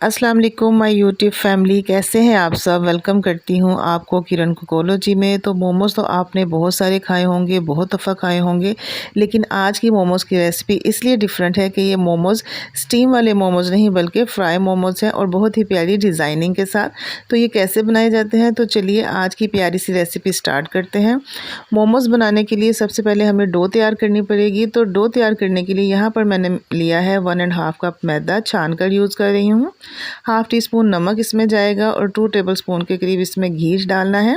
अस्सलाम वालेकुम my YouTube family, कैसे हैं आप सब। वेलकम करती हूं आपको किरण कुकोलॉजी में। तो मोमोज़ तो आपने बहुत सारे खाए होंगे, बहुत दफ़ा खाए होंगे, लेकिन आज की मोमोज़ की रेसिपी इसलिए डिफरेंट है कि ये मोमोज़ स्टीम वाले मोमोज़ नहीं बल्कि फ्राई मोमोज़ हैं और बहुत ही प्यारी डिज़ाइनिंग के साथ। तो ये कैसे बनाए जाते हैं, तो चलिए आज की प्यारी सी रेसिपी स्टार्ट करते हैं। मोमोज़ बनाने के लिए सबसे पहले हमें डो तैयार करनी पड़ेगी। तो डो तैयार करने के लिए यहाँ पर मैंने लिया है 1.5 कप मैदा, छान कर यूज़ कर रही हूँ। हाफ़ टी स्पून नमक इसमें जाएगा और 2 टेबलस्पून के करीब इसमें घी डालना है।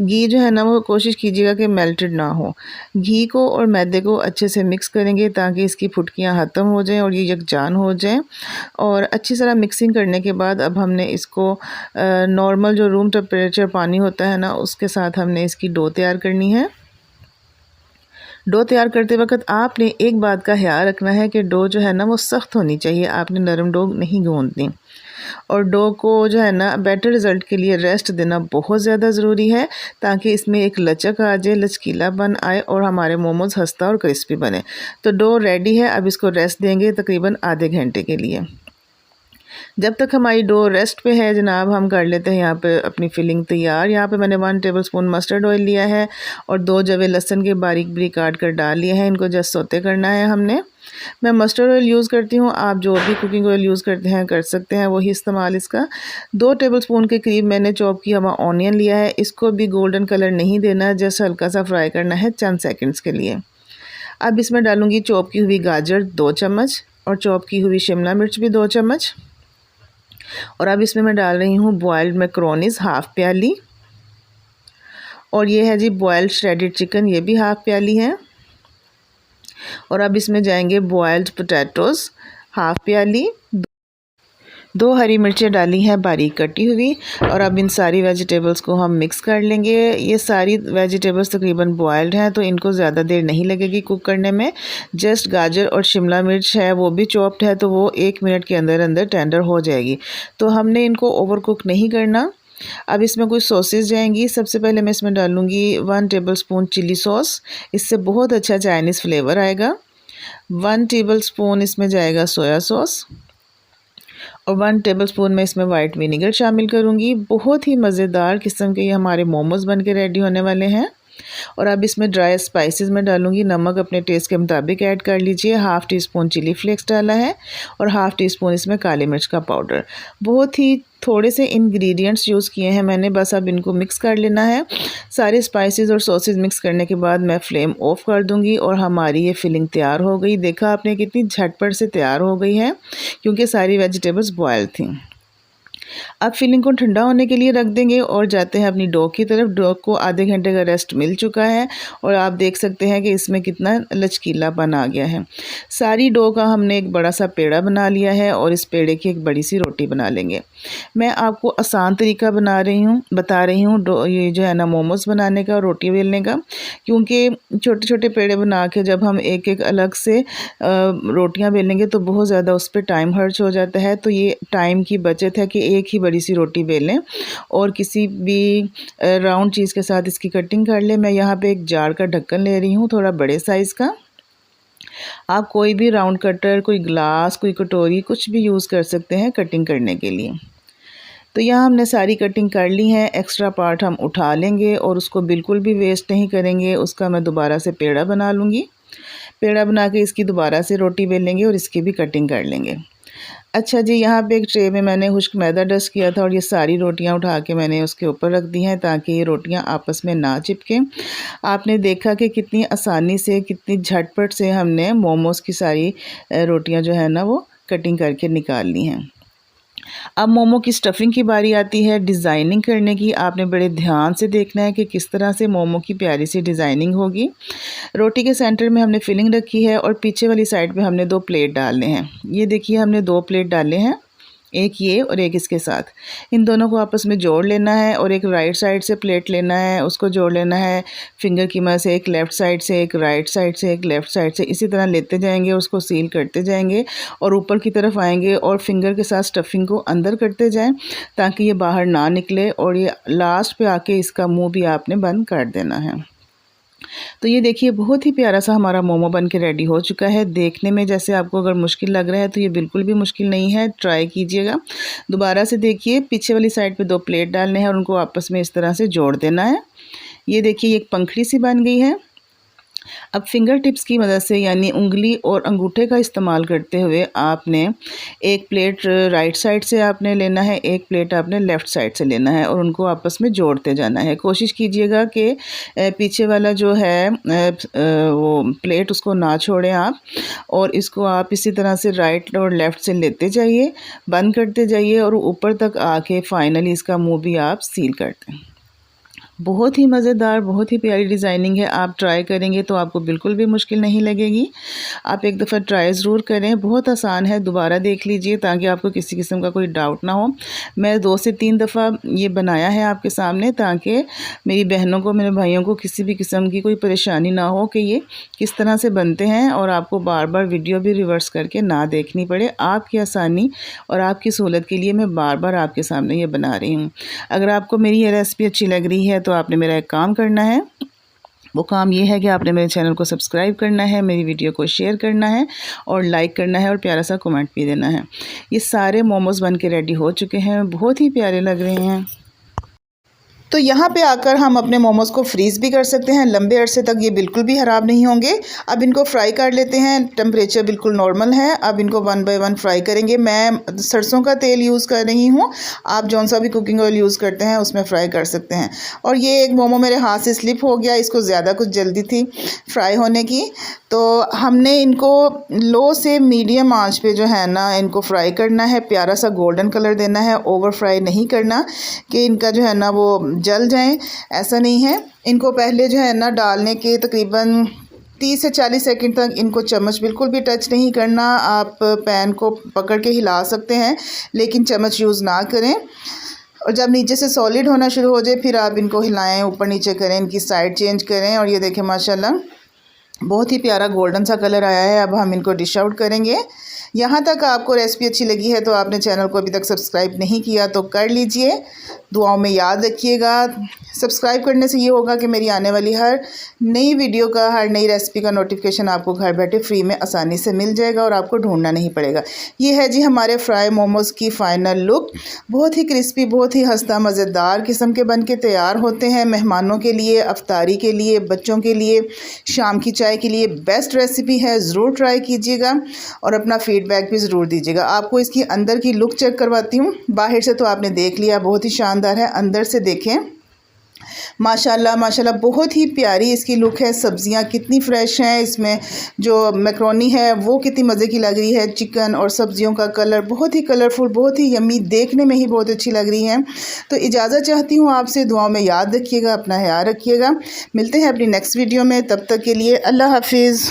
घी जो है ना वो कोशिश कीजिएगा कि मेल्टेड ना हो। घी को और मैदे को अच्छे से मिक्स करेंगे ताकि इसकी फुटकियाँ ख़त्म हो जाएं और ये यकजान हो जाएं। और अच्छी तरह मिक्सिंग करने के बाद अब हमने इसको नॉर्मल जो रूम टेम्परेचर पानी होता है ना उसके साथ हमने इसकी डो तैयार करनी है। डो तैयार करते वक्त आपने एक बात का ख्याल रखना है कि डो जो है ना वो सख्त होनी चाहिए, आपने नरम डो नहीं गूंदनी। और डो को जो है ना बेटर रिज़ल्ट के लिए रेस्ट देना बहुत ज़्यादा ज़रूरी है ताकि इसमें एक लचक आ जाए, लचकीलापन आए और हमारे मोमोज़ खस्ता और क्रिस्पी बने। तो डो रेडी है, अब इसको रेस्ट देंगे तकरीबन आधे घंटे के लिए। जब तक हमारी डो रेस्ट पे है जनाब, हम कर लेते हैं यहाँ पे अपनी फिलिंग तैयार। यहाँ पे मैंने 1 टेबलस्पून मस्टर्ड ऑयल लिया है और 2 जवे लहसुन के बारीक बारीक काट कर डाल लिए हैं। इनको जस्ट सौते करना है हमने। मैं मस्टर्ड ऑयल यूज़ करती हूँ, आप जो भी कुकिंग ऑयल यूज़ करते हैं कर सकते हैं, वही इस्तेमाल इसका। 2 टेबलस्पून के करीब मैंने चॉप किया हुआ ऑनियन लिया है। इसको भी गोल्डन कलर नहीं देना, जस्ट हल्का सा फ्राई करना है चंद सेकंड्स के लिए। अब इसमें डालूंगी चॉप की हुई गाजर 2 चम्मच और चॉप की हुई शिमला मिर्च भी 2 चम्मच। और अब इसमें मैं डाल रही हूँ बॉयल्ड मैक्रोनीज़ हाफ़ प्याली। और ये है जी बॉयल्ड श्रेडेड चिकन, ये भी हाफ़ प्याली है। और अब इसमें जाएंगे बॉयल्ड पोटैटोज़ हाफ़ प्याली। 2 हरी मिर्चें डाली हैं बारीक कटी हुई। और अब इन सारी वेजिटेबल्स को हम मिक्स कर लेंगे। ये सारी वेजिटेबल्स तकरीबन बॉयल्ड हैं तो इनको ज़्यादा देर नहीं लगेगी कुक करने में। जस्ट गाजर और शिमला मिर्च है वो भी चॉप्ड है तो वो 1 मिनट के अंदर अंदर टेंडर हो जाएगी। तो हमने इनको ओवर कुक नहीं करना। अब इसमें कुछ सॉसेस जाएंगी। सबसे पहले मैं इसमें डालूँगी 1 टेबलस्पून चिली सॉस, इससे बहुत अच्छा चाइनीज़ फ्लेवर आएगा। 1 टेबलस्पून इसमें जाएगा सोया सॉस और 1 टेबलस्पून मैं इसमें वाइट विनेगर शामिल करूँगी। बहुत ही मज़ेदार किस्म के ये हमारे मोमोज़ बन के रेडी होने वाले हैं। और अब इसमें ड्राई स्पाइसेस में डालूँगी। नमक अपने टेस्ट के मुताबिक ऐड कर लीजिए। Half teaspoon chilli flakes डाला है और हाफ़ टी स्पून इसमें काली मिर्च का पाउडर। बहुत ही थोड़े से इंग्रेडिएंट्स यूज़ किए हैं मैंने, बस अब इनको मिक्स कर लेना है। सारे स्पाइसेस और सॉसेस मिक्स करने के बाद मैं फ्लेम ऑफ कर दूंगी और हमारी ये फिलिंग तैयार हो गई। देखा आपने कितनी झटपट से तैयार हो गई है क्योंकि सारी वेजिटेबल्स बॉयल थी। अब फिलिंग को ठंडा होने के लिए रख देंगे और जाते हैं अपनी डो की तरफ। डो को आधे घंटे का रेस्ट मिल चुका है और आप देख सकते हैं कि इसमें कितना लचकीलापन आ गया है। सारी डो का हमने एक बड़ा सा पेड़ा बना लिया है और इस पेड़े की एक बड़ी सी रोटी बना लेंगे। मैं आपको आसान तरीका बता रही हूँ डो ये जो है ना मोमोज़ बनाने का और रोटी बेलने का, क्योंकि छोटे छोटे पेड़े बना के जब हम एक एक अलग से रोटियाँ बेलेंगे तो बहुत ज़्यादा उस पर टाइम खर्च हो जाता है। तो ये टाइम की बचत है कि एक ही बड़ी सी रोटी बेल लें और किसी भी राउंड चीज़ के साथ इसकी कटिंग कर लें। मैं यहाँ पे एक जार का ढक्कन ले रही हूँ, थोड़ा बड़े साइज़ का। आप कोई भी राउंड कटर, कोई ग्लास, कोई कटोरी, कुछ भी यूज़ कर सकते हैं कटिंग करने के लिए। तो यहाँ हमने सारी कटिंग कर ली है। एक्स्ट्रा पार्ट हम उठा लेंगे और उसको बिल्कुल भी वेस्ट नहीं करेंगे। उसका मैं दोबारा से पेड़ा बना लूँगी। पेड़ा बना के इसकी दोबारा से रोटी बेल लेंगे और इसकी भी कटिंग कर लेंगे। अच्छा जी, यहाँ पे एक ट्रे में मैंने खुश्क मैदा डस्ट किया था और ये सारी रोटियां उठा के मैंने उसके ऊपर रख दी हैं ताकि ये रोटियां आपस में ना चिपकें। आपने देखा कि कितनी आसानी से, कितनी झटपट से हमने मोमोज़ की सारी रोटियां जो है ना वो कटिंग करके निकाल ली हैं। अब मोमो की स्टफिंग की बारी आती है डिज़ाइनिंग करने की। आपने बड़े ध्यान से देखना है कि किस तरह से मोमो की प्यारी सी डिज़ाइनिंग होगी। रोटी के सेंटर में हमने फिलिंग रखी है और पीछे वाली साइड पे हमने 2 प्लेट डालने हैं। ये देखिए हमने 2 प्लेट डाले हैं, एक ये और एक इसके साथ। इन दोनों को आपस में जोड़ लेना है और एक राइट साइड से प्लेट लेना है, उसको जोड़ लेना है फिंगर की मदद से। एक लेफ़्ट साइड से, एक राइट साइड से, एक लेफ़्ट साइड से, इसी तरह लेते जाएंगे, उसको सील करते जाएंगे और ऊपर की तरफ आएंगे और फिंगर के साथ स्टफिंग को अंदर करते जाएं ताकि ये बाहर ना निकले। और ये लास्ट पे आके इसका मुंह भी आपने बंद कर देना है। तो ये देखिए बहुत ही प्यारा सा हमारा मोमो बन के रेडी हो चुका है। देखने में जैसे आपको अगर मुश्किल लग रहा है तो ये बिल्कुल भी मुश्किल नहीं है, ट्राई कीजिएगा। दोबारा से देखिए पीछे वाली साइड पे 2 प्लेट डालने हैं और उनको आपस में इस तरह से जोड़ देना है। ये देखिए एक पंखड़ी सी बन गई है। अब फिंगर टिप्स की मदद से यानी उंगली और अंगूठे का इस्तेमाल करते हुए आपने एक प्लेट राइट साइड से आपने लेना है, एक प्लेट आपने लेफ़्ट साइड से लेना है और उनको आपस में जोड़ते जाना है। कोशिश कीजिएगा कि पीछे वाला जो है वो प्लेट उसको ना छोड़ें आप, और इसको आप इसी तरह से राइट और लेफ़्ट से लेते जाइए, बंद करते जाइए और ऊपर तक आके फाइनली इसका मुँह भी आप सील कर दें। बहुत ही मज़ेदार, बहुत ही प्यारी डिज़ाइनिंग है। आप ट्राई करेंगे तो आपको बिल्कुल भी मुश्किल नहीं लगेगी। आप एक दफ़ा ट्राई ज़रूर करें, बहुत आसान है। दोबारा देख लीजिए ताकि आपको किसी किस्म का कोई डाउट ना हो। मैं 2 से 3 दफ़ा ये बनाया है आपके सामने ताकि मेरी बहनों को, मेरे भाइयों को किसी भी किस्म की कोई परेशानी ना हो कि ये किस तरह से बनते हैं, और आपको बार बार वीडियो भी रिवर्स करके ना देखनी पड़े। आपकी आसानी और आपकी सहूलत के लिए मैं बार बार आपके सामने ये बना रही हूँ। अगर आपको मेरी ये रेसिपी अच्छी लग रही है तो आपने मेरा एक काम करना है। वो काम ये है कि आपने मेरे चैनल को सब्सक्राइब करना है, मेरी वीडियो को शेयर करना है और लाइक करना है और प्यारा सा कमेंट भी देना है। ये सारे मोमोज़ बन के रेडी हो चुके हैं, बहुत ही प्यारे लग रहे हैं। तो यहाँ पे आकर हम अपने मोमोज़ को फ्रीज़ भी कर सकते हैं, लंबे अरसे तक ये बिल्कुल भी ख़राब नहीं होंगे। अब इनको फ्राई कर लेते हैं। टेम्परेचर बिल्कुल नॉर्मल है। अब इनको 1 बाय 1 फ्राई करेंगे। मैं सरसों का तेल यूज़ कर रही हूँ, आप जौन सा भी कुकिंग ऑयल यूज़ करते हैं उसमें फ्राई कर सकते हैं। और ये एक मोमो मेरे हाथ से स्लिप हो गया, इसको ज़्यादा कुछ जल्दी थी फ्राई होने की, तो हमने इनको लो से मीडियम आंच पे जो है ना इनको फ्राई करना है। प्यारा सा गोल्डन कलर देना है, ओवर फ्राई नहीं करना कि इनका जो है ना वो जल जाएं, ऐसा नहीं है। इनको पहले जो है ना डालने के तकरीबन 30 से 40 सेकंड तक इनको चम्मच बिल्कुल भी टच नहीं करना। आप पैन को पकड़ के हिला सकते हैं लेकिन चम्मच यूज़ ना करें। और जब नीचे से सॉलिड होना शुरू हो जाए फिर आप इनको हिलाएं, ऊपर नीचे करें, इनकी साइड चेंज करें। और ये देखें माशाल्लाह बहुत ही प्यारा गोल्डन सा कलर आया है। अब हम इनको डिश आउट करेंगे। यहाँ तक आपको रेसिपी अच्छी लगी है तो आपने चैनल को अभी तक सब्सक्राइब नहीं किया तो कर लीजिए। दुआओं में याद रखिएगा। सब्सक्राइब करने से ये होगा कि मेरी आने वाली हर नई वीडियो का, हर नई रेसिपी का नोटिफिकेशन आपको घर बैठे फ्री में आसानी से मिल जाएगा और आपको ढूंढना नहीं पड़ेगा। ये है जी हमारे फ्राई मोमोज़ की फ़ाइनल लुक। बहुत ही क्रिस्पी, बहुत ही हंसता मज़ेदार किस्म के बन के तैयार होते हैं। मेहमानों के लिए, अफ्तारी के लिए, बच्चों के लिए, शाम की चाय के लिए बेस्ट रेसिपी है। ज़रूर ट्राई कीजिएगा और अपना फीडबैक भी ज़रूर दीजिएगा। आपको इसकी अंदर की लुक चेक करवाती हूँ। बाहर से तो आपने देख लिया, बहुत ही शानदार है। अंदर से देखें, माशाल्लाह माशाल्लाह बहुत ही प्यारी इसकी लुक है। सब्ज़ियाँ कितनी फ़्रेश हैं, इसमें जो मैक्रोनी है वो कितनी मज़े की लग रही है। चिकन और सब्ज़ियों का कलर बहुत ही कलरफुल, बहुत ही यम्मी, देखने में ही बहुत अच्छी लग रही हैं। तो इजाज़त चाहती हूँ आपसे। दुआओं में याद रखिएगा, अपना ख्याल रखिएगा। मिलते हैं अपनी नेक्स्ट वीडियो में, तब तक के लिए अल्लाह हाफिज़।